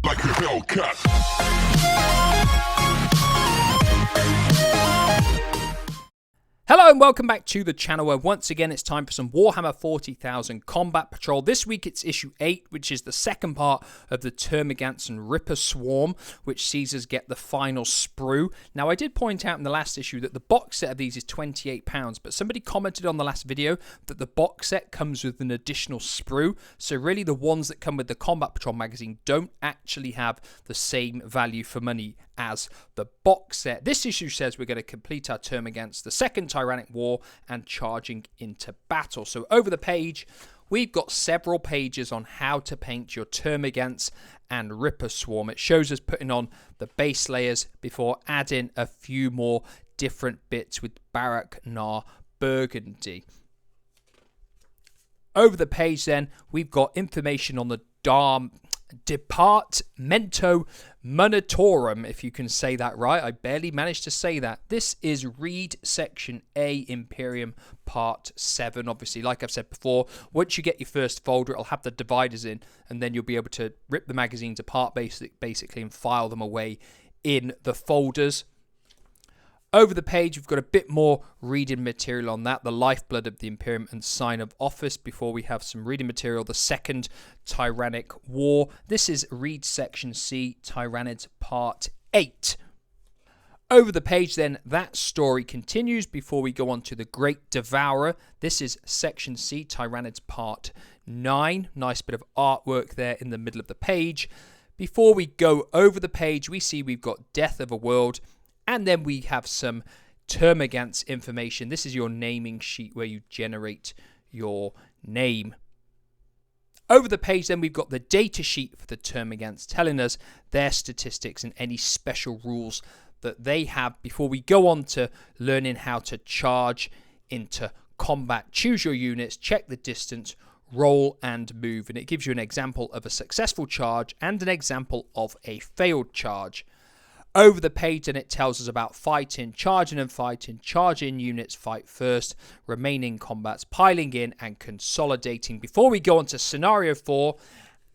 like a Hellcat. Hello and welcome back to the channel where once again it's time for some Warhammer 40,000 Combat Patrol. This week it's issue 8, which is the second part of the Termagants and Ripper Swarm, which sees us get the final sprue. Now I did point out in the last issue that the box set of these is £28, but somebody commented on the last video that the box set comes with an additional sprue. So really the ones that come with the Combat Patrol magazine don't actually have the same value for money as the box set. This issue says we're going to complete our Termagants, the second Tyrannic War, and charging into battle. So over the page, we've got several pages on how to paint your Termagants and Ripper Swarm. It shows us putting on the base layers before adding a few more different bits with Barak Nar Burgundy. Over the page then, we've got information on the Departamento Munitorum, if you can say that right. I barely managed to say that. This is Read Section A, Imperium Part 7. Obviously, like I've said before, once you get your first folder, it'll have the dividers in, and then you'll be able to rip the magazines apart basically and file them away in the folders. Over the page, we've got a bit more reading material on that. The Lifeblood of the Imperium and Sign of Office. Before we have some reading material, the second Tyrannic War. This is Read Section C, Tyrannids Part 8. Over the page then, that story continues before we go on to the Great Devourer. This is Section C, Tyrannids Part 9. Nice bit of artwork there in the middle of the page. Before we go over the page, we see we've got Death of a World. And then we have some Termagants information. This is your naming sheet where you generate your name. Over the page then we've got the data sheet for the Termagants telling us their statistics and any special rules that they have before we go on to learning how to charge into combat. Choose your units, check the distance, roll and move. And it gives you an example of a successful charge and an example of a failed charge. Over the page, and it tells us about fighting, charging and fighting, charging units fight first, remaining combats, piling in and consolidating. Before we go on to Scenario 4,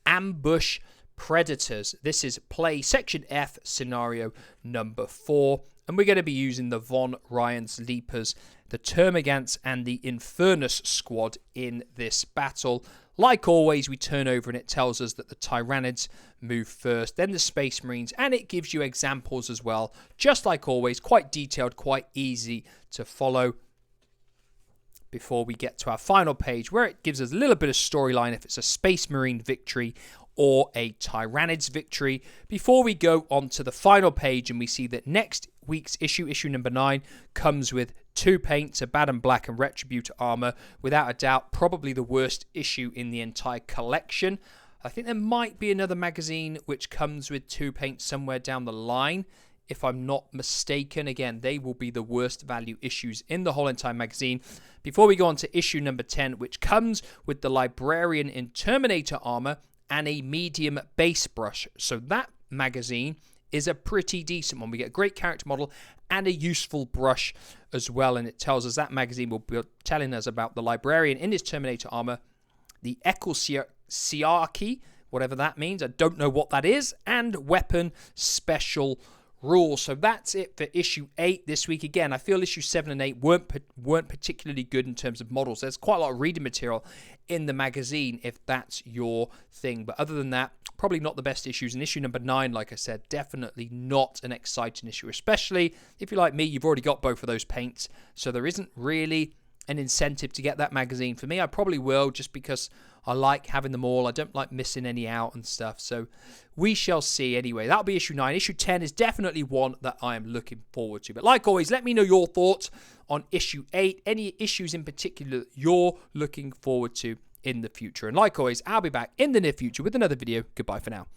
Ambush Predators. This is Play Section F, Scenario number 4. And we're going to be using the Von Ryan's Leapers, the Termagants and the Infernus squad in this battle. Like always, we turn over and it tells us that the Tyrannids move first, then the Space Marines, and it gives you examples as well. Just like always, quite detailed, quite easy to follow. Before we get to our final page, where it gives us a little bit of storyline if it's a Space Marine victory or a Tyrannids victory. Before we go on to the final page, and we see that next week's issue number 9, comes with 2 paints, a Bad and Black and Retributor armor. Without a doubt, probably the worst issue in the entire collection. I think there might be another magazine which comes with 2 paints somewhere down the line, if I'm not mistaken. Again, they will be the worst value issues in the whole entire magazine. Before we go on to issue number 10, which comes with the Librarian in Terminator armor and a medium base brush. So that magazine is a pretty decent one. We get a great character model and a useful brush as well. And it tells us that magazine will be telling us about the Librarian in his Terminator armor, the Ekosiarchy, whatever that means. I don't know what that is. And weapon special rules. So that's it for issue 8 this week. Again, I feel issue 7 and 8 weren't particularly good in terms of models. There's quite a lot of reading material in the magazine if that's your thing. But other than that, probably not the best issues. And issue number 9, like I said, definitely not an exciting issue, especially if you're like me, you've already got both of those paints. So there isn't really an incentive to get that magazine. For me, I probably will, just because I like having them all. I don't like missing any out and stuff. So we shall see. Anyway, that'll be issue 9. Issue 10 is definitely one that I am looking forward to. But like always, let me know your thoughts on issue 8. Any issues in particular that you're looking forward to in the future. And like always, I'll be back in the near future with another video. Goodbye for now.